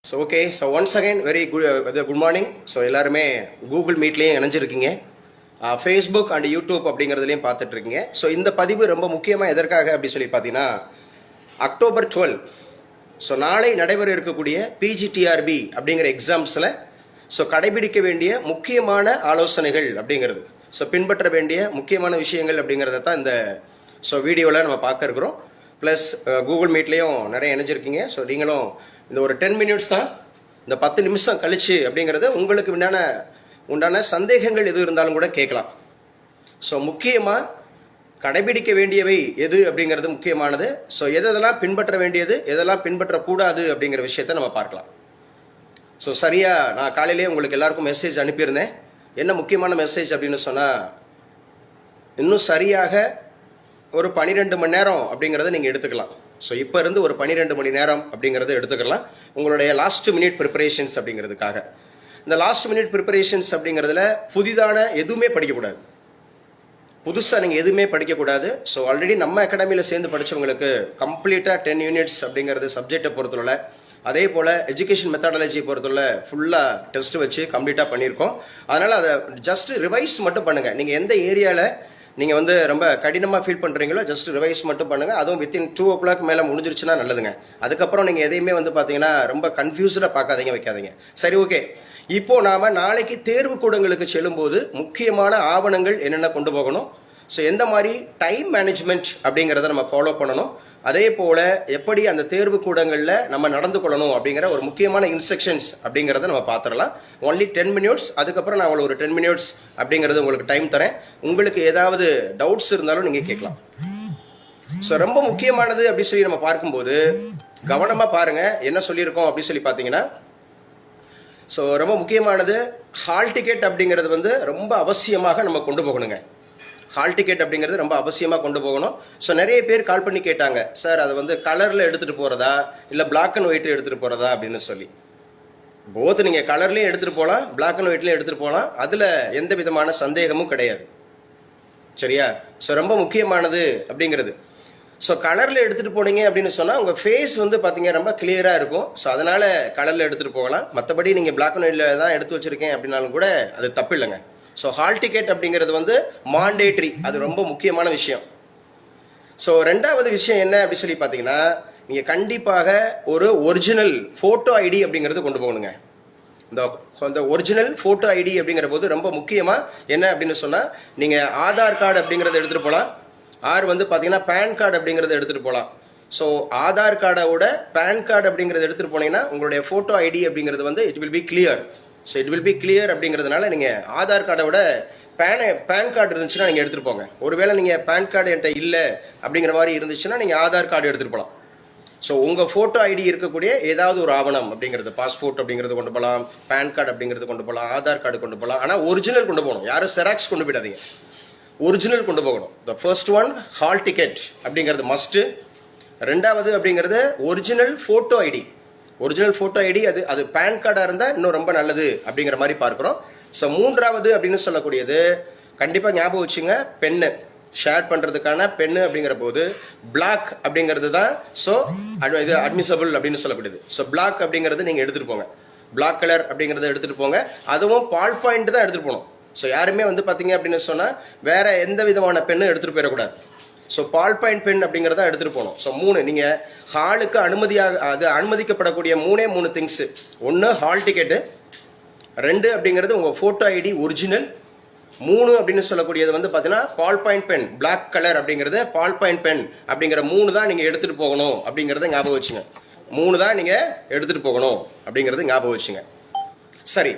So okay so once again very good morning. So எல்லாருமே Google மீட்லேயும் இணைஞ்சிருக்கீங்க, Facebook and YouTube அப்படிங்கிறதுலையும் பார்த்துட்ருக்கீங்க. So இந்த பதிவு ரொம்ப முக்கியமாக எதற்காக அப்படி சொல்லி பார்த்தீங்கன்னா, அக்டோபர் 12, ஸோ நாளை நடைபெற இருக்கக்கூடிய பிஜிடிஆர்பி அப்படிங்கிற எக்ஸாம்ஸில் ஸோ கடைபிடிக்க வேண்டிய முக்கியமான ஆலோசனைகள் அப்படிங்கிறது, ஸோ பின்பற்ற வேண்டிய முக்கியமான விஷயங்கள் அப்படிங்கிறத தான் இந்த வீடியோவில் நம்ம பார்க்க இருக்கிறோம். ப்ளஸ் கூகுள் மீட்லேயும் நிறைய இணைஞ்சிருக்கீங்க. ஸோ நீங்களும் இந்த ஒரு 10 மினிட்ஸ் தான், இந்த 10 நிமிஷம் கழிச்சு அப்படிங்கிறது உங்களுக்கு உண்டான சந்தேகங்கள் எது இருந்தாலும் கூட கேட்கலாம். ஸோ முக்கியமாக கடைபிடிக்க வேண்டியவை எது அப்படிங்கிறது முக்கியமானது. ஸோ எதெல்லாம் பின்பற்ற வேண்டியது, எதெல்லாம் பின்பற்றக்கூடாது அப்படிங்கிற விஷயத்த நம்ம பார்க்கலாம். ஸோ சரியாக நான் காலையிலேயே உங்களுக்கு எல்லாருக்கும் மெசேஜ் அனுப்பியிருந்தேன். என்ன முக்கியமான மெசேஜ் அப்படின்னு சொன்னால், இன்னும் சரியாக ஒரு 12 மணி நேரம் அப்படிங்கிறத நீங்கள் எடுத்துக்கலாம். ஸோ இப்போ இருந்து ஒரு 12 மணி நேரம் அப்படிங்கிறத எடுத்துக்கலாம் உங்களுடைய லாஸ்ட் மினிட் ப்ரிப்பரேஷன்ஸ் அப்படிங்கிறதுக்காக. இந்த லாஸ்ட் மினிட் ப்ரிப்பரேஷன்ஸ் அப்படிங்கிறதுல புதிதான எதுவுமே படிக்கக்கூடாது, புதுசாக நீங்கள் எதுவுமே படிக்கக்கூடாது. ஸோ ஆல்ரெடி நம்ம அகாடமியில் சேர்ந்து படித்தவங்களுக்கு கம்ப்ளீட்டாக 10 யூனிட்ஸ் அப்படிங்கிறது சப்ஜெக்டை பொறுத்தவரை, அதே போல் எஜுகேஷன் மெத்தடாலஜி பொறுத்தவரை ஃபுல்லாக டெஸ்ட் வச்சு கம்ப்ளீட்டாக பண்ணியிருக்கோம். அதனால் அதை ஜஸ்ட் ரிவைஸ் மட்டும் பண்ணுங்கள். நீங்கள் எந்த ஏரியாவில் நீங்கள் ரொம்ப கடினமாக ஃபீல் பண்ணுறீங்களோ ஜஸ்ட் ரிவைஸ் மட்டும் பண்ணுங்கள். அதுவும் வித்தின் 2 o'clock மேலே முடிஞ்சிருச்சுன்னா நல்லதுங்க. அதுக்கப்புறம் நீங்கள் எதையுமே பார்த்தீங்கன்னா ரொம்ப கன்ஃபியூஸ்டாக பார்க்காதீங்க, வைக்காதீங்க. சரி, ஓகே. இப்போ நாம் நாளைக்கு தேர்வு கூடங்களுக்கு செல்லும்போது முக்கியமான ஆவணங்கள் என்னென்ன கொண்டு போகணும், ஸோ எந்த மாதிரி டைம் மேனேஜ்மெண்ட் அப்படிங்கிறத நம்ம ஃபாலோ பண்ணணும், அதே போல் எப்படி அந்த தேர்வு கூடங்களில் நம்ம நடந்து கொள்ளணும் அப்படிங்கிற ஒரு முக்கியமான இன்ஸ்ட்ரக்ஷன்ஸ் அப்படிங்கிறத நம்ம பார்த்துடலாம். Only 10 minutes. அதுக்கப்புறம் நான் உங்களுக்கு ஒரு 10 மினிட்ஸ் அப்படிங்கிறது உங்களுக்கு டைம் தரேன். உங்களுக்கு ஏதாவது டவுட்ஸ் இருந்தாலும் நீங்கள் கேட்கலாம். ஸோ ரொம்ப முக்கியமானது அப்படி சொல்லி நம்ம பார்க்கும்போது கவனமாக பாருங்கள் என்ன சொல்லியிருக்கோம் அப்படி சொல்லி பார்த்தீங்கன்னா, ஸோ ரொம்ப முக்கியமானது ஹால் டிக்கெட் அப்படிங்கிறது ரொம்ப அவசியமாக நம்ம கொண்டு போகணுங்க. ஹால் டிக்கெட் அப்படிங்கிறது ரொம்ப அவசியமாக கொண்டு போகணும். ஸோ நிறைய பேர் கால் பண்ணி கேட்டாங்க, சார் அது கலரில் எடுத்துகிட்டு போகிறதா இல்லை பிளாக் அண்ட் ஒயிட் எடுத்துகிட்டு போகிறதா அப்படின்னு சொல்லி. போத் நீங்கள் கலர்லேயும் எடுத்துகிட்டு போகலாம், பிளாக் அண்ட் ஒயிட்லேயும் எடுத்துகிட்டு போகலாம். அதில் எந்த விதமான சந்தேகமும் கிடையாது. சரியா? ஸோ ரொம்ப முக்கியமானது அப்படிங்கிறது. ஸோ கலரில் எடுத்துகிட்டு போனீங்க அப்படின்னு சொன்னால் உங்கள் ஃபேஸ் பார்த்தீங்க ரொம்ப கிளியராக இருக்கும். ஸோ அதனால் கலரில் எடுத்துகிட்டு போகலாம். மற்றபடி நீங்கள் பிளாக் அண்ட் ஒயிட்டில் தான் எடுத்து வச்சுருக்கேன் அப்படின்னாலும் கூட அது தப்பு இல்லைங்க. ஸோ ஹால் டிக்கெட் அப்படிங்கிறது மாண்டேட்ரி, அது ரொம்ப முக்கியமான விஷயம். ஸோ ரெண்டாவது விஷயம் என்ன அப்படி சொல்லி பார்த்தீங்கன்னா, நீங்கள் கண்டிப்பாக ஒரு ஒரிஜினல் ஃபோட்டோ ஐடி அப்படிங்கிறது கொண்டு போகணுங்க. இந்த ஒரிஜினல் ஃபோட்டோ ஐடி அப்படிங்கிற போது ரொம்ப முக்கியமாக என்ன அப்படின்னு சொன்னால், நீங்கள் ஆதார் கார்டு அப்படிங்கிறத எடுத்துகிட்டு போகலாம். ஆர் பார்த்தீங்கன்னா பேன் கார்டு அப்படிங்கிறத எடுத்துகிட்டு போகலாம். ஸோ ஆதார் கார்டோட பேன் கார்டு அப்படிங்கிறத எடுத்துகிட்டு போனீங்கன்னா உங்களுடைய ஃபோட்டோ ஐடி அப்படிங்கிறது it will be clear. So it will be clear அப்படிங்கிறதுனால நீங்கள் ஆதார் கார்டோட பேன் கார்டு இருந்துச்சுன்னா நீங்கள் எடுத்துகிட்டு போங்க. ஒருவேளை நீங்கள் பேன் கார்டு என்கிட்ட இல்லை அப்படிங்கிற மாதிரி இருந்துச்சுன்னா நீங்கள் ஆதார் கார்டு எடுத்துகிட்டு போகலாம். ஸோ உங்கள் ஃபோட்டோ ஐடி இருக்கக்கூடிய ஏதாவது ஒரு ஆவணம் அப்படிங்கிறது, பாஸ்போர்ட் அப்படிங்கிறது கொண்டு போகலாம், பேன் கார்டு அப்படிங்கிறது கொண்டு போகலாம், ஆதார் கார்டு கொண்டு போகலாம். ஆனால் ஒரிஜினல் கொண்டு போகணும். யாரும் செராக்ஸ் கொண்டு போயிடாதீங்க, ஒரிஜினல் கொண்டு போகணும். The first one hall ticket அப்படிங்கிறது மஸ்ட்டு. ரெண்டாவது அப்படிங்கிறது original photo ID. Original photo ID அது பேன் கார்டாக இருந்தால் இன்னும் ரொம்ப நல்லது அப்படிங்கிற மாதிரி பார்க்குறோம். ஸோ மூன்றாவது அப்படின்னு சொல்லக்கூடியது கண்டிப்பாக ஞாபகம் வச்சுங்க, பென்னு. ஷேர் பண்ணுறதுக்கான பென்னு அப்படிங்கிற போது பிளாக் அப்படிங்கிறது தான் இது அட்மிசபிள் அப்படின்னு சொல்லக்கூடியது. ஸோ பிளாக் அப்படிங்கிறது நீங்கள் எடுத்துகிட்டு போங்க, பிளாக் கலர் அப்படிங்கிறத எடுத்துகிட்டு போங்க. அதுவும் பால் பாயிண்ட் தான் எடுத்துகிட்டு போகணும். ஸோ யாருமே பார்த்தீங்க அப்படின்னு சொன்னால் வேற எந்த விதமான பெண்ணும் எடுத்துகிட்டு போயிடக்கூடாது. ஸோ பால் பாயிண்ட் பென் அப்படிங்கிறத எடுத்துகிட்டு போகணும். ஸோ 3 நீங்கள் ஹாலுக்கு அனுமதிக்கப்படக்கூடிய 3 திங்ஸு. 1 ஹால் டிக்கெட்டு, 2 அப்படிங்கிறது உங்கள் ஃபோட்டோ ஐடி ஒரிஜினல், 3 அப்படின்னு சொல்லக்கூடியது பார்த்தீங்கன்னா ball point pen, black colour அப்படிங்கிறது பால் பாயிண்ட் பென் அப்படிங்கிற 3 தான் நீங்கள் எடுத்துகிட்டு போகணும் அப்படிங்கிறத ஞாபகம் வச்சுங்க. 3 தான் நீங்கள் எடுத்துகிட்டு போகணும் அப்படிங்கிறது ஞாபகம் வச்சுங்க. சரி,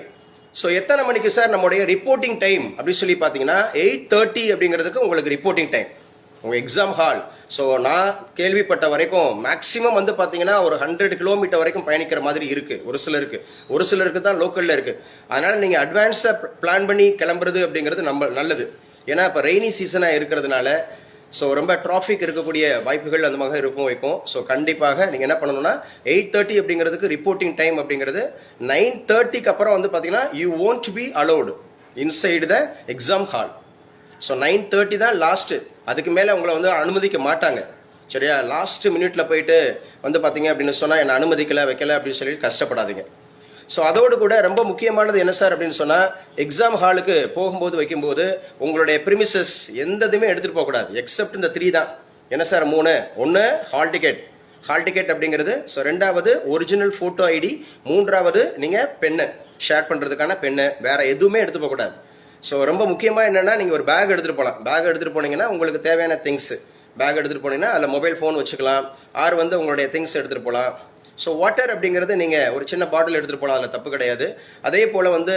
ஸோ எத்தனை மணிக்கு சார் நம்முடைய ரிப்போர்ட்டிங் டைம் அப்படின்னு சொல்லி பார்த்தீங்கன்னா 8:30 அப்படிங்கிறதுக்கு உங்களுக்கு ரிப்போர்ட்டிங் டைம் உங்கள் எக்ஸாம் ஹால். ஸோ நான் கேள்விப்பட்ட வரைக்கும் மேக்ஸிமம் பார்த்தீங்கன்னா ஒரு 100 கிலோமீட்டர் வரைக்கும் பயணிக்கிற மாதிரி இருக்குது ஒரு சிலருக்கு தான் லோக்கலில் இருக்குது. அதனால் நீங்கள் அட்வான்ஸாக பிளான் பண்ணி கிளம்புறது அப்படிங்கிறது நல்லது. ஏன்னா இப்போ ரெய்னி சீசனாக இருக்கிறதுனால ஸோ ரொம்ப டிராஃபிக் இருக்கக்கூடிய வாய்ப்புகள் அந்த மாதிரி வைக்கும். ஸோ கண்டிப்பாக நீங்கள் என்ன பண்ணணும்னா 8:30 அப்படிங்கிறதுக்கு ரிப்போர்ட்டிங் டைம் அப்படிங்கிறது. 9:30க்கு அப்புறம் பார்த்தீங்கன்னா you won't be allowed inside the exam hall. So 9:30 தான் லாஸ்ட்டு. அதுக்கு மேலே உங்களை அனுமதிக்க மாட்டாங்க. சரியா? லாஸ்ட் மினிட்ல போயிட்டு வந்து பார்த்தீங்க அப்படின்னு சொன்னால் என்னை அனுமதிக்கலை வைக்கல அப்படின்னு சொல்லி கஷ்டப்படாதீங்க. ஸோ அதோடு கூட ரொம்ப முக்கியமானது என்ன சார் அப்படின்னு சொன்னால், எக்ஸாம் ஹாலுக்கு போகும்போது வைக்கும்போது உங்களுடைய ப்ரிமிசஸ் எந்த இதுவுமே எடுத்துகிட்டு போகக்கூடாது, எக்ஸப்ட் இந்த 3 தான். என்ன சார் 3? ஒன்று ஹால் டிக்கெட் அப்படிங்கிறது. ஸோ 2வது ஒரிஜினல் ஃபோட்டோ ஐடி, 3வது நீங்கள் பெண்ணு ஷேர் பண்ணுறதுக்கான பெண்ணு, வேற எதுவுமே எடுத்து போகக்கூடாது. ஸோ ரொம்ப முக்கியமாக என்னென்னா, நீங்கள் ஒரு பேக் எடுத்துகிட்டு போகலாம். பேக் எடுத்துகிட்டு போனீங்கன்னா உங்களுக்கு தேவையான திங்ஸ் பேக் எடுத்துகிட்டு போனீங்கன்னா அதில் மொபைல் ஃபோன் வச்சுக்கலாம், ஆர் வந்து உங்களுடைய திங்ஸ் எடுத்துகிட்டு போகலாம். ஸோ வாட்டர் அப்படிங்கிறது நீங்கள் ஒரு சின்ன பாட்டில் எடுத்துகிட்டு போகலாம், அதில் தப்பு கிடையாது. அதே போல் வந்து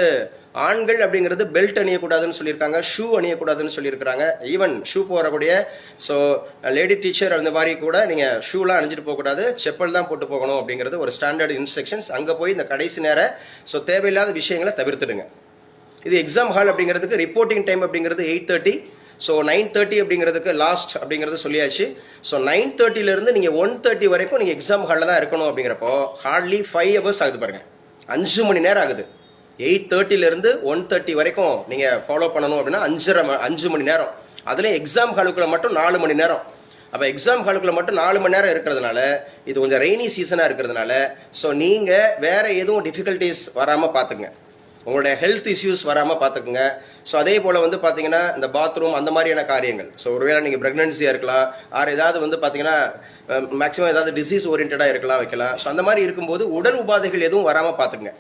ஆண்கள் அப்படிங்கிறது பெல்ட் அணியக்கூடாதுன்னு சொல்லியிருக்காங்க, ஷூ அணியக்கூடாதுன்னு சொல்லியிருக்காங்க. ஈவன் ஷூ போடக்கூடிய ஸோ லேடி டீச்சர் அந்த மாதிரி கூட நீங்கள் ஷூலாம் அணிஞ்சிட்டு போகக்கூடாது, செப்பல் தான் போட்டு போகணும் அப்படிங்கிறது ஒரு ஸ்டாண்டர்ட் இன்ஸ்ட்ரக்ஷன்ஸ். அங்கே போய் இந்த கடைசி நேரம் ஸோ தேவையில்லாத விஷயங்களை தவிர்த்துடுங்க. இது எக்ஸாம் ஹால் அப்படிங்கிறதுக்கு ரிப்போர்ட்டிங் டைம் அப்படிங்கிறது 8:30. ஸோ 9:30 அப்படிங்கிறதுக்கு லாஸ்ட் அப்படிங்கிறது சொல்லியாச்சு. ஸோ 9:30லேருந்து நீங்கள் 1:30 வரைக்கும் நீங்கள் எக்ஸாம் ஹாலில் தான் இருக்கணும். அப்படிங்கிறப்போ ஹார்ட்லி 5 hours ஆகுது பாருங்க, 5 மணி நேரம் ஆகுது. 8:30லேருந்து 1:30 வரைக்கும் நீங்கள் ஃபாலோ பண்ணணும் அப்படின்னா 5 மணி நேரம். அதுலேயும் எக்ஸாம் ஹாலுக்குள்ள மட்டும் 4 மணி நேரம். அப்போ எக்ஸாம் ஹாலுக்குள்ள மட்டும் 4 மணி நேரம் இருக்கிறதுனால, இது கொஞ்சம் ரெய்னி சீசனாக இருக்கிறதுனால, ஸோ நீங்கள் வேற எதுவும் டிஃபிகல்ட்டிஸ் வராமல் பார்த்துங்க, உங்களுடைய ஹெல்த் இஷ்யூஸ் வராமல் பார்த்துக்குங்க. ஸோ அதே போல் வந்து பார்த்தீங்கன்னா இந்த பாத்ரூம் அந்த மாதிரியான காரியங்கள், ஸோ ஒருவேளை நீங்கள் ப்ரெக்னன்சியாக இருக்கலாம், ஆர் ஏதாவது வந்து பார்த்தீங்கன்னா மேக்ஸிமம் ஏதாவது டிசீஸ் ஓரியன்டாக இருக்கலாம் வைக்கலாம். ஸோ அந்த மாதிரி இருக்கும்போது உடல் உபாதைகள் எதுவும் வராமல் பார்த்துக்குங்க.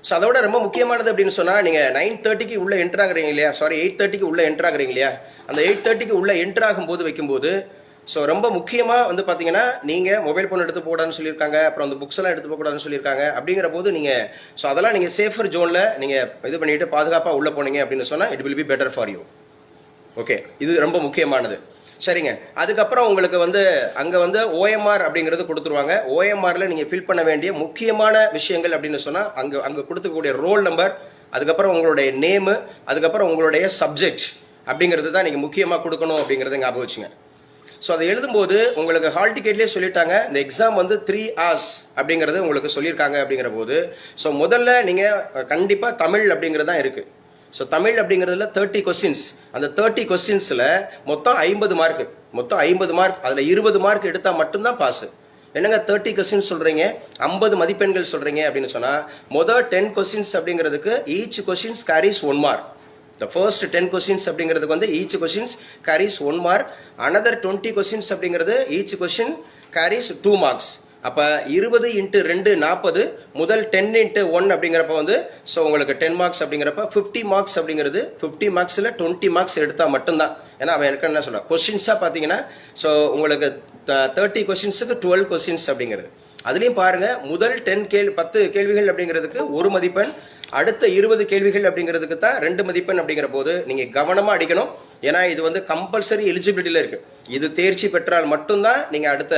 ஸோ அதோட ரொம்ப முக்கியமானது அப்படின்னு சொன்னால், நீங்கள் 9:30க்கு உள்ளே என்ட்ராகிறீங்க இல்லையா, 8:30க்கு உள்ளே என்ட்ராகிறீங்க இல்லையா, அந்த 8:30க்கு உள்ளே என்ட்ராகும்போது வைக்கும்போது ஸோ ரொம்ப முக்கியமாக வந்து பார்த்தீங்கன்னா, நீங்கள் மொபைல் ஃபோன் எடுத்து போகக்கூடாதுன்னு சொல்லியிருக்காங்க, அப்புறம் அந்த புக்ஸ் எல்லாம் எடுத்து போகக்கூடாதுன்னு சொல்லியிருக்காங்க. அப்படிங்கிற போது நீங்கள் ஸோ அதெல்லாம் நீங்கள் சேஃபர் ஜோனில் நீங்கள் இது பண்ணிட்டு பாதுகாப்பாக உள்ளே போனீங்க அப்படின்னு சொன்னால் it will be better for you. Okay, இது ரொம்ப முக்கியமானது. சரிங்க, அதுக்கப்புறம் உங்களுக்கு வந்து அங்கே வந்து OMR அப்படிங்கிறது கொடுத்துருவாங்க. OMRல நீங்கள் ஃபில் பண்ண வேண்டிய முக்கியமான விஷயங்கள் அப்படின்னு சொன்னால், அங்கே கொடுத்துக்கூடிய ரோல் நம்பர், அதுக்கப்புறம் உங்களுடைய நேமு, அதுக்கப்புறம் உங்களுடைய சப்ஜெக்ட் அப்படிங்கிறது தான் நீங்கள் முக்கியமாக கொடுக்கணும் அப்படிங்கிறத ஞாபகம் வச்சுங்க. ஸோ அதை எழுதும்போது உங்களுக்கு ஹால் டிக்கெட்லேயே சொல்லிட்டாங்க, இந்த எக்ஸாம் வந்து 3 hours அப்படிங்கிறது உங்களுக்கு சொல்லியிருக்காங்க. அப்படிங்கிற போது ஸோ முதல்ல நீங்கள் கண்டிப்பாக தமிழ் அப்படிங்கிறது தான் இருக்குது. ஸோ தமிழ் அப்படிங்கிறதுல 30 கொஸ்டின்ஸ், அந்த 30 கொஸ்டின்ஸில் மொத்தம் 50 மார்க், மொத்தம் 50 மார்க், அதில் 20 மார்க் எடுத்தால் மட்டும்தான் பாஸ். என்னங்க 30 கொஸ்டின்ஸ் சொல்கிறீங்க, 50 மதிப்பெண்கள் சொல்கிறீங்க அப்படின்னு சொன்னால், மொதல் 10 கொஸ்டின்ஸ் அப்படிங்கிறதுக்கு each questions carries 1 mark. The first 10 questions அப்படிங்கிறதுக்கு வந்து each questions carries 1 mark. Another 20 questions அப்படிங்கிறது each question carries 2 marks. அப்போ 20 × 2 40, முதல் 10 × 1 அப்படிங்கிறப்ப வந்து ஸோ உங்களுக்கு 10 மார்க்ஸ் அப்படிங்கிறப்ப 50 மார்க்ஸ் அப்படிங்கிறது 50 மார்க்ஸில் 20 மார்க்ஸ் எடுத்தால் மட்டும்தான். ஏன்னா அவன் எனக்கு என்ன சொல்கிறான், கொஸ்டின்ஸாக பார்த்தீங்கன்னா ஸோ உங்களுக்கு 30 கொஸ்டின்ஸுக்கு 12 கொஸ்டின்ஸ் அப்படிங்கிறது. அதுலேயும் பாருங்கள், முதல் 10 கேள்விகள் அப்படிங்கிறதுக்கு 1 மதிப்பெண், அடுத்த 20 கேள்விகள் அப்படிங்கிறதுக்கு தான் 2 மதிப்பெண். அப்படிங்கிற போது நீங்கள் கவனமாக அடிக்கணும். ஏன்னா இது வந்து கம்பல்சரி எலிஜிபிலிட்டியில் இருக்குது. இது தேர்ச்சி பெற்றால் மட்டும்தான் நீங்கள் அடுத்த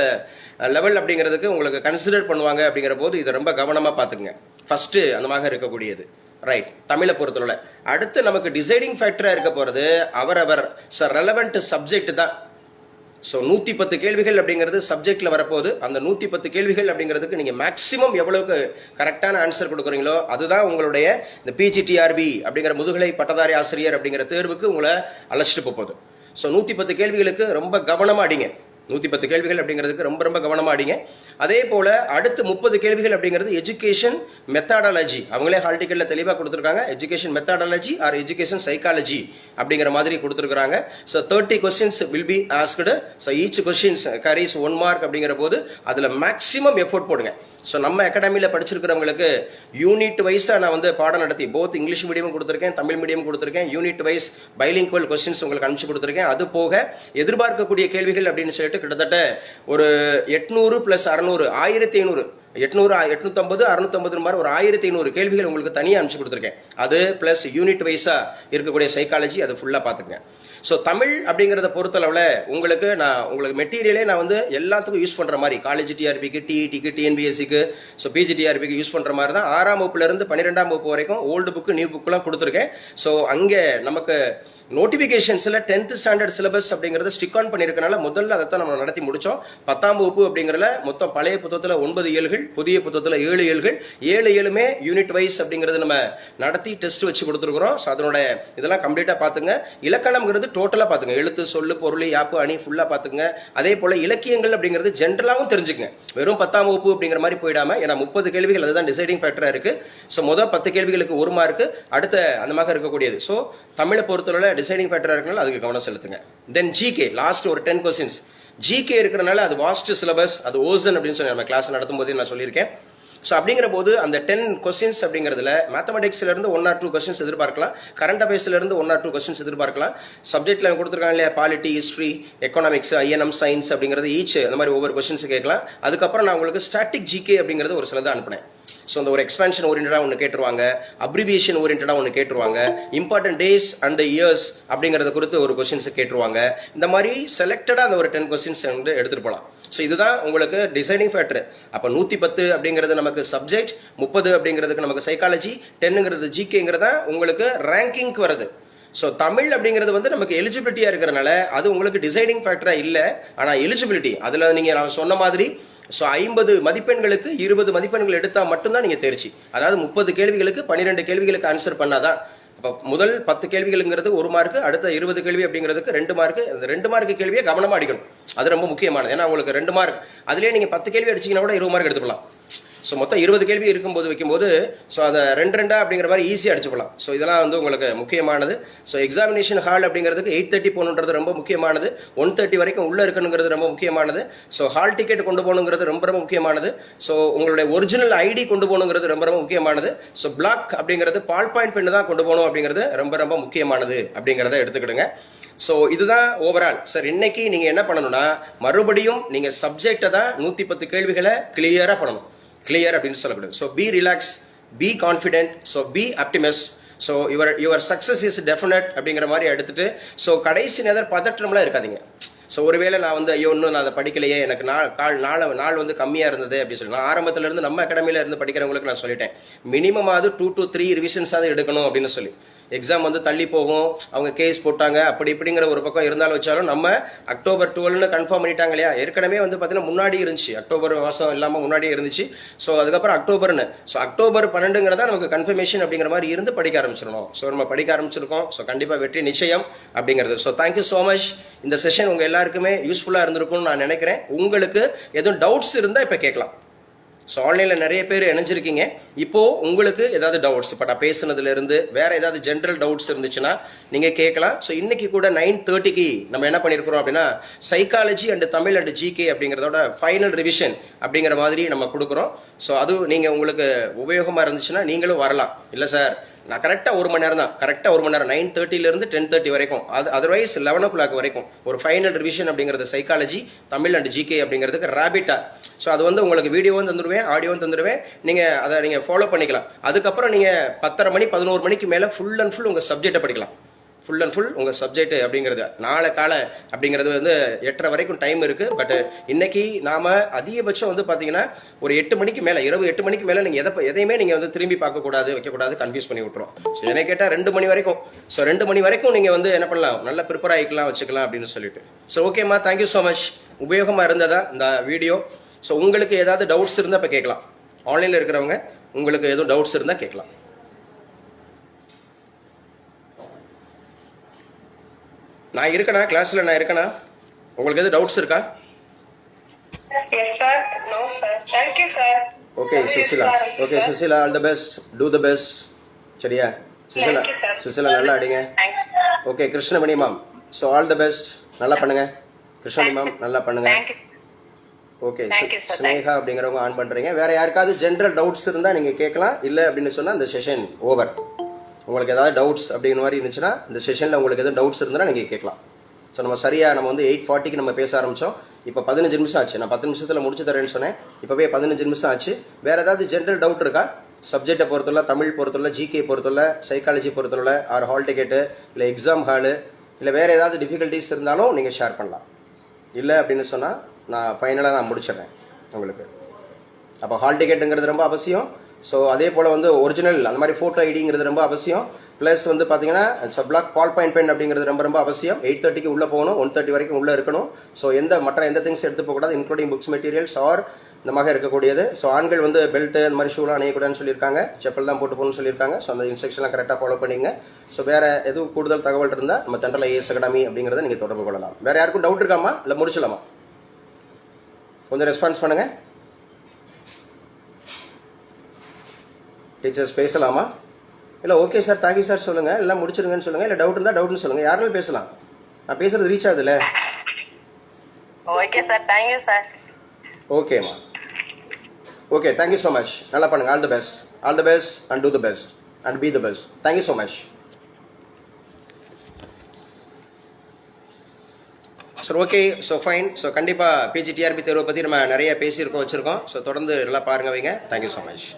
லெவல் அப்படிங்கிறதுக்கு உங்களுக்கு கன்சிடர் பண்ணுவாங்க. அப்படிங்கிற போது இதை ரொம்ப கவனமாக பார்த்துக்குங்க. ஃபஸ்ட்டு அந்த மாதிரி இருக்கக்கூடியது ரைட். தமிழை பொறுத்தவரை அடுத்து நமக்கு டிசைடிங் ஃபேக்டராக இருக்க போகிறது அவரவர் ரெலவெண்ட் சப்ஜெக்ட் தான். ஸோ 110 கேள்விகள் அப்படிங்கிறது சப்ஜெக்டில் வரப்போகுது. அந்த 110 கேள்விகள் அப்படிங்கிறதுக்கு நீங்கள் மேக்ஸிமம் எவ்வளவுக்கு கரெக்டான ஆன்சர் கொடுக்குறீங்களோ அதுதான் உங்களுடைய இந்த PGTRB அப்படிங்கிற முதுகலை பட்டதாரி ஆசிரியர் அப்படிங்கிற தேர்வுக்கு உங்களை அழைச்சிட்டு போகுது. ஸோ 110 கேள்விகளுக்கு ரொம்ப கவனமாக அடிங்க. 110 கேள்விகள் அப்படிங்கிறதுக்கு ரொம்ப ரொம்ப கவனமாக அடிங்க. அதே போல் அடுத்து 30 கேள்விகள் அப்படிங்கிறது எஜுகேஷன் மெத்தடாலஜி, அவங்களே ஹால் டிக்கெட்டில் தெளிவாக கொடுத்துருக்காங்க. Education methodology or education psychology அப்படிங்கிற மாதிரி கொடுத்துருக்காங்க. So 30 questions will be asked. So each questions carries 1 mark. அப்படிங்கிற போது அதில் மேக்ஸிமம் எஃபோர்ட் போடுங்க. ஸோ நம்ம அகாடமியில் படிச்சிருக்கிறவங்களுக்கு யூனிட் வைஸாக நான் வந்து பாடம் நடத்தி போத் இங்கிலீஷ் மீடியம் கொடுத்துருக்கேன், தமிழ் மீடியம் கொடுத்துருக்கேன். யூனிட் வைஸ் பைலிங்குவல் கொஸ்டின்ஸ் உங்களுக்கு அனுப்பிச்சு கொடுத்துருக்கேன். அது போக எதிர்பார்க்கக்கூடிய கேள்விகள் அப்படின்னு சொல்லிட்டு கிட்டத்தட்ட ஒரு 800 + 600 1500 800 850 650 மாதிரி ஒரு 1500 கேள்விகள் உங்களுக்கு தனியாக அனுப்பிச்சு கொடுத்துருக்கேன். அது ப்ளஸ் யூனிட் வைஸாக இருக்கக்கூடிய சைக்காலஜி அது ஃபுல்லாக பார்த்துங்க. ஸோ தமிழ் அப்படிங்கிறத பொறுத்தளவில் உங்களுக்கு மெட்டீரியலே நான் வந்து எல்லாத்துக்கும் யூஸ் பண்ணுற மாதிரி காலேஜ் டிஆர்பிக்கு, டிஇடிக்கு, டிஎன்பிஎஸ்சிக்கு, ஸோ PGTRBக்கு யூஸ் பண்ணுற மாதிரி தான் 6ஆம் வகுப்புலேருந்து 12ஆம் வகுப்பு வரைக்கும் ஓல்டு புக்கு நியூ புக்கெலாம் கொடுத்துருக்கேன். ஸோ அங்கே நமக்கு நோட்டிஃபிகேஷன்ஸில் 10th ஸ்டாண்டர்ட் சிலபஸ் அப்படிங்கிறது ஸ்டிக் ஆன் பண்ணியிருக்கனால முதல்ல அதை தான் நம்ம நடத்தி முடித்தோம். 10ஆம் வகுப்பு அப்படிங்கிறத மொத்தம் பழைய புத்தகத்தில் 9 ஏழுகள், புதிய புத்தகத்தில் 7 ஏழுகள், 7 ஏழுமே யூனிட் வைஸ் அப்படிங்கிறது நம்ம நடத்தி டெஸ்ட் வச்சு கொடுத்துருக்குறோம். ஸோ அதனோட இதெல்லாம் கம்ப்ளீட்டாக பார்த்துங்க. இலக்கணம்ங்கிறது டோட்டலாக பார்த்துங்க, எழுத்து சொல்லு பொருள் யாப்பு அணி ஃபுல்லாக பார்த்துங்க. அதே போல் இலக்கியங்கள் அப்படிங்கிறது ஜென்ரலாகவும் தெரிஞ்சுக்கங்க, வெறும் 10ஆம் வகுப்பு அப்படிங்கிற மாதிரி போயிடாமல். ஏன்னா 30 கேள்விகள் அதுதான் டிசைடிங் ஃபேக்டராக இருக்குது. ஸோ மொதல் 10 கேள்விகளுக்கு 1 மார்க்கு, அடுத்த அந்த மாதிரி இருக்கக்கூடியது. ஸோ தமிழை பொறுத்தவரை டிசைடிங் ஃபேக்டராக இருக்கனால அதுக்கு கவனம் செலுத்துங்க. தென் ஜிகே லாஸ்ட் ஒரு 10 கொஸ்டின்ஸ் ஜிகே இருக்கிறனால அது வாஸ்ட் சிலபஸ், அது ஓசன் அப்படின்னு சொல்லி நம்ம கிளாஸ் நடத்தும் போதே நான் சொல்லியிருக்கேன். ஸோ அப்படிங்கிற போது அந்த 10 கொஸ்டின்ஸ் அப்படிங்கிறதுல மேத்தமெட்டிக்ஸ்ல இருந்து 1 or 2 கொஸ்டின்ஸ் எதிர்பார்க்கலாம், கரண்ட் அஃபேர்ஸ்ல இருந்து 1 or 2 கொஸ்டின்ஸ் எதிர்பார்க்கலாம். சப்ஜெக்ட்ல கொடுத்துருக்காங்க இல்லையா, polity, history, economics, INM, science அப்படிங்கிறது ஈச் அந்த மாதிரி ஒவ்வொரு கொஸ்டின்ஸ் கேட்கலாம். அதுக்கப்புறம் நான் உங்களுக்கு ஸ்டாட்டிக் ஜிகே அப்படிங்கிறது ஒரு சிலதை அனுப்பினேன். ஸோ அந்த ஒரு எக்ஸ்பேன்ஷன் ஓரியன்டாக ஒன்று கேட்டுருவாங்க, அப்ரிவியேஷன் ஓரியன்டாக ஒன்று கேட்டுருவாங்க, இம்பார்ட்டன்ட் டேஸ் அண்ட் இயர்ஸ் அப்படிங்கிறத குறித்து ஒரு கொஸ்டின்ஸ் கேட்டுருவாங்க. இந்த மாதிரி செலக்டடாக அந்த ஒரு 10 கொஸ்டின்ஸ் வந்து எடுத்துகிட்டு போகலாம். ஸோ இதுதான் உங்களுக்கு டிசைடிங் ஃபேக்டர். அப்போ 110 அப்படிங்கிறது நமக்கு சப்ஜெக்ட், 30 அப்படிங்கிறதுக்கு நமக்கு சைக்காலஜி, 10ங்கிறது ஜிகேங்கிறதா உங்களுக்கு ரேங்கிங்க்கு வருது. ஸோ தமிழ் அப்படிங்கிறது வந்து நமக்கு எலிஜிபிலிட்டியாக இருக்கிறனால அது உங்களுக்கு டிசைடிங் ஃபேக்டராக இல்லை. ஆனால் எலிஜிபிலிட்டி அதில் நீங்கள் நான் சொன்ன மாதிரி ஸோ 50 மதிப்பெண்களுக்கு 20 மதிப்பெண்கள் எடுத்தால் மட்டும்தான் நீங்கள் தேர்ச்சி. அதாவது 30 கேள்விகளுக்கு 12 கேள்விகளுக்கு ஆன்சர் பண்ணாதான். அப்போ முதல் 10 கேள்விகளுங்கிறது 1 மார்க்கு, அடுத்த 20 கேள்வி அப்படிங்கிறதுக்கு 2 மார்க்கு. அந்த 2 மார்க்கு கேள்வியை கவனமாக அடிக்கணும், அது ரொம்ப முக்கியமானது. ஏன்னா உங்களுக்கு 2 மார்க், அதுலேயே நீங்கள் 10 கேள்வி அடிச்சிங்கன்னா கூட 20 மார்க் எடுத்துக்கலாம். ஸோ மொத்தம் 20 கேள்வி இருக்கும்போது வைக்கும்போது ஸோ அதை 2 அப்படிங்கிற மாதிரி ஈஸியாக அடிச்சுக்கலாம். ஸோ இதெல்லாம் வந்து உங்களுக்கு முக்கியமானது. ஸோ எக்ஸாமினேஷன் ஹால் அப்படிங்கிறதுக்கு 8:30 போகணுன்றது ரொம்ப முக்கியமானது. 1:30 வரைக்கும் உள்ளே இருக்கணுங்கிறது ரொம்ப முக்கியமானது. ஸோ ஹால் டிக்கெட் கொண்டு போகணுங்கிறது ரொம்ப ரொம்ப முக்கியமானது. ஸோ உங்களுடைய ஒரிஜினல் ஐடி கொண்டு போகணுங்கிறது ரொம்ப ரொம்ப முக்கியமானது. ஸோ பிளாக் அப்படிங்கிறது பால் பாயிண்ட் பெண்ணு தான் கொண்டு போகணும் அப்படிங்கிறது ரொம்ப ரொம்ப முக்கியமானது அப்படிங்கிறத எடுத்துக்கிடுங்க. ஸோ இதுதான் ஓவரால். சார் இன்னைக்கு நீங்கள் என்ன பண்ணணும்னா மறுபடியும் நீங்கள் சப்ஜெக்டை தான் 110 கேள்விகளை கிளியராக பண்ணணும். கிளியர் அப்படின்னு சொல்லக்கூடாது. So be relax, be confident, so be optimist. So your success is definite அப்படிங்கிற மாதிரி எடுத்துட்டு ஸோ கடைசி நேரம் பதற்றம்லாம் இருக்காதீங்க. ஸோ ஒருவேளை நான் வந்து ஐயோ இன்னும் நான் அதை படிக்கலையே, எனக்கு நாள் வந்து கம்மியாக இருந்தது அப்படின்னு சொல்லி நான் ஆரம்பத்திலேருந்து நம்ம அகாடமியில் இருந்து படிக்கிறவங்களுக்கு நான் சொல்லிட்டேன், மினிமம் அது 2 to 3 ரிவிஷன்ஸாவது எடுக்கணும் அப்படின்னு சொல்லி. எக்ஸாம் வந்து தள்ளி போகும், அவங்க கேஸ் போட்டாங்க அப்படி இப்படிங்கிற ஒரு பக்கம் இருந்தாலும் வச்சாலும் நம்ம அக்டோபர் 12 கன்ஃபார்ம் பண்ணிட்டாங்க இல்லையா. ஏற்கனவே வந்து பார்த்தீங்கன்னா முன்னாடி இருந்துச்சு, அக்டோபர் மாதம் இல்லாமல் முன்னாடியே இருந்துச்சு. ஸோ அதுக்கப்புறம் அக்டோபர்னு, ஸோ அக்டோபர் 12ங்கிறதா நமக்கு கன்ஃபர்மேஷன் அப்படிங்கிற மாதிரி இருந்து படிக்க ஆரம்பிச்சிடணும். ஸோ நம்ம படிக்க ஆரம்பிச்சிருக்கோம். ஸோ கண்டிப்பாக வெற்றி நிச்சயம் அப்படிங்கிறது. So thank you so much. இந்த செஷன் உங்கள் எல்லாருக்குமே யூஸ்ஃபுல்லாக இருந்திருக்கும்னு நான் நினைக்கிறேன். உங்களுக்கு எதுவும் டவுட்ஸ் இருந்தால் இப்போ கேட்கலாம். ஸோ ஆன்லைனில் நிறைய பேர் இணைஞ்சிருக்கீங்க. இப்போது உங்களுக்கு ஏதாவது டவுட்ஸ் இப்போ நான் பேசுனதுலேருந்து வேறு ஏதாவது ஜென்ரல் டவுட்ஸ் இருந்துச்சுன்னா நீங்கள் கேட்கலாம். ஸோ இன்றைக்கி கூட 9:30க்கு நம்ம என்ன பண்ணியிருக்கிறோம் அப்படின்னா psychology and Tamil and GK அப்படிங்கிறதோட ஃபைனல் ரிவிஷன் அப்படிங்கிற மாதிரி நம்ம கொடுக்குறோம். ஸோ அது நீங்கள் உங்களுக்கு உபயோகமாக இருந்துச்சுன்னா நீங்களும் வரலாம். இல்லை சார் நான் கரெக்டாக 1 மணி நேரம் தான், கரெக்டாக 1 மணி நேரம் 9:30லேருந்து 10:30 வரைக்கும், அது அதர்வைஸ் 11 o'clock வரைக்கும் ஒரு ஃபைனல் ரிவிஷன் அப்படிங்கிறது சைக்காலஜி தமிழ் அண்ட் ஜிகே அப்படிங்கிறதுக்கு ரேபிட்டா. ஸோ அது வந்து உங்களுக்கு வீடியோவும் தந்துடுவேன், ஆடியோவும் தந்துடுவேன், நீங்கள் அதை நீங்கள் ஃபாலோ பண்ணிக்கலாம். அதுக்கப்புறம் நீங்கள் 10:30 மணி 11 மணிக்கு மேலே ஃபுல் அண்ட் ஃபுல் உங்கள் சப்ஜெக்டை படிக்கலாம். ஃபுல் அண்ட் ஃபுல் உங்கள் சப்ஜெக்ட் அப்படிங்கிறது நாளை காலை அப்படிங்கிறது வந்து 8:30 வரைக்கும் டைம் இருக்குது. பட் இன்னைக்கு நாம் அதிகபட்சம் வந்து பார்த்தீங்கன்னா ஒரு 8 மணிக்கு மேலே, இரவு 8 மணிக்கு மேலே நீங்கள் எதையுமே நீங்கள் வந்து திரும்பி பார்க்கக்கூடாது, வைக்கக்கூடாது, கன்ஃபியூஸ் பண்ணி விட்டுரும். ஸோ என்ன கேட்டால் 2 மணி வரைக்கும், ஸோ 2 மணி வரைக்கும் நீங்கள் வந்து என்ன பண்ணலாம், நல்லா ப்ரிப்பேர் ஆகிக்கலாம், வச்சுக்கலாம் அப்படின்னு சொல்லிட்டு. ஸோ ஓகேம்மா, தேங்க்யூ ஸோ மச். உபயோகமாக இருந்ததா இந்த வீடியோ? ஸோ உங்களுக்கு ஏதாவது டவுட்ஸ் இருந்தால் இப்போ கேட்கலாம். ஆன்லைனில் இருக்கிறவங்க உங்களுக்கு எதுவும் டவுட்ஸ் இருந்தால் கேட்கலாம். நான் இருக்கேனா கிளாஸ்ல? நான் இருக்கேனா? உங்களுக்கு எது டவுட்ஸ் இருக்கா? Yes sir. No sir. Thank you sir. Okay Susheela. Okay Susheela, all the best. Do the best. சரியா? சுசிலா. சுசிலா நல்லா அடிங்க. Okay Krishnamani ma'am. So all the best. நல்லா பண்ணுங்க. கிருஷ்ணமணி மேம் நல்லா பண்ணுங்க. ஓகே ஸ்னேகா அப்படிங்கிறவங்க ஆன் பண்ணுறீங்க. வேற யாருக்காவது ஜென்ரல் டவுட்ஸ் இருந்தால் நீங்கள் கேட்கலாம். இல்லை அப்படின்னு சொன்னால் இந்த செஷன் ஓவர். உங்களுக்கு ஏதாவது டவுட்ஸ் அப்படிங்கிற மாதிரி இருந்துச்சுன்னா இந்த செஷனில் உங்களுக்கு எதுவும் டவுட்ஸ் இருந்தால் நீங்கள் கேட்கலாம். ஸோ நம்ம சரியாக நம்ம வந்து 8:40க்கு நம்ம பேச ஆரம்பித்தோம். இப்போ 15 நிமிஷம் ஆச்சு. நான் 10 நிமிஷத்தில் முடிச்சு தரேன்னு சொன்னேன். இப்போவே 15 நிமிஷம் ஆச்சு. வேறு ஏதாவது ஜென்ரல் டவுட் இருக்கா? சப்ஜெக்டை பொறுத்துள்ள, தமிழ் பொறுத்துள்ள, ஜிகே பொறுத்துள்ள, சைக்காலஜி பொறுத்துள்ள, ஆர் ஹால் டிக்கெட்டு, இல்லை எக்ஸாம் ஹாலு, இல்லை வேறு ஏதாவது டிஃபிகல்ட்டிஸ் இருந்தாலும் நீங்கள் ஷேர் பண்ணலாம். இல்லை அப்படின்னு சொன்னால் நான் ஃபைனலாக நான் முடிச்சிடுறேன் உங்களுக்கு. அப்போ ஹால் டிக்கெட்டுங்கிறது ரொம்ப அவசியம். ஸோ அதே போல் வந்து ஒரிஜினல் அந்த மாதிரி ஃபோட்டோ ஐடிங்கிறது ரொம்ப அவசியம். ப்ளஸ் வந்து பார்த்தீங்கன்னா பிளாக் பால் பாயிண்ட் பென் அப்படிங்கிறது ரொம்ப ரொம்ப அவசியம். 8:30க்கு உள்ளே போகணும், 1:30 வரைக்கும் உள்ளே இருக்கணும். ஸோ மற்ற எந்த திங்ஸ் எடுத்து போகக்கூடாது, இன்க்ளூடிங் புக்ஸ் மெட்டீரியல்ஸ் ஆர் இந்த மாதிரி இருக்கக்கூடியது. ஸோ ஆண்கள் வந்து பெல்ட்டு அந்த மாதிரி ஷூலாம் அணியக்கூடாதுன்னு சொல்லியிருக்காங்க, செப்பல் தான் போட்டு போகணும்னு சொல்லியிருக்காங்க. ஸோ அந்த இன்ஸ்ட்ரக்ஷன்லாம் கரெக்டாக ஃபாலோ பண்ணிங்க. ஸோ வேறு எதுவும் கூடுதல் தகவல் இருந்தால் நம்ம தென்றல் ஐஏஎஸ் அகாடமி அப்படிங்கிறத நீங்கள் தொடர்பு கொள்ளலாம். வேறு யாருக்கும் டவுட் இருக்காமா, இல்லை முடிச்சலாமா? கொஞ்சம் ரெஸ்பான்ஸ் பண்ணுங்கள். டீச்சர்ஸ் பேசலாமா? இல்லை ஓகே சார் தேங்க்யூ சார் சொல்லுங்கள், எல்லாம் முடிச்சிருங்கன்னு சொல்லுங்கள். இல்லை டவுட் இருந்தால் டவுட்னு சொல்லுங்கள், யாருனாலும் பேசலாம். நான் பேசுகிறது ரீச் ஆகுதுல்ல? Okay sir, thank you sir. ஓகேம்மா, ஓகே தேங்க்யூ ஸோ மச். நல்லா பண்ணுங்கள். All the best, all the best and do the best and be the best. Thank you so much. Sir okay, so fine. So கண்டிப்பாக PGTRB தேர்வை பற்றி நம்ம நிறைய பேசியிருக்கோம், வச்சுருக்கோம். ஸோ தொடர்ந்து நல்லா பாருங்க வைங்க. Thank you so much.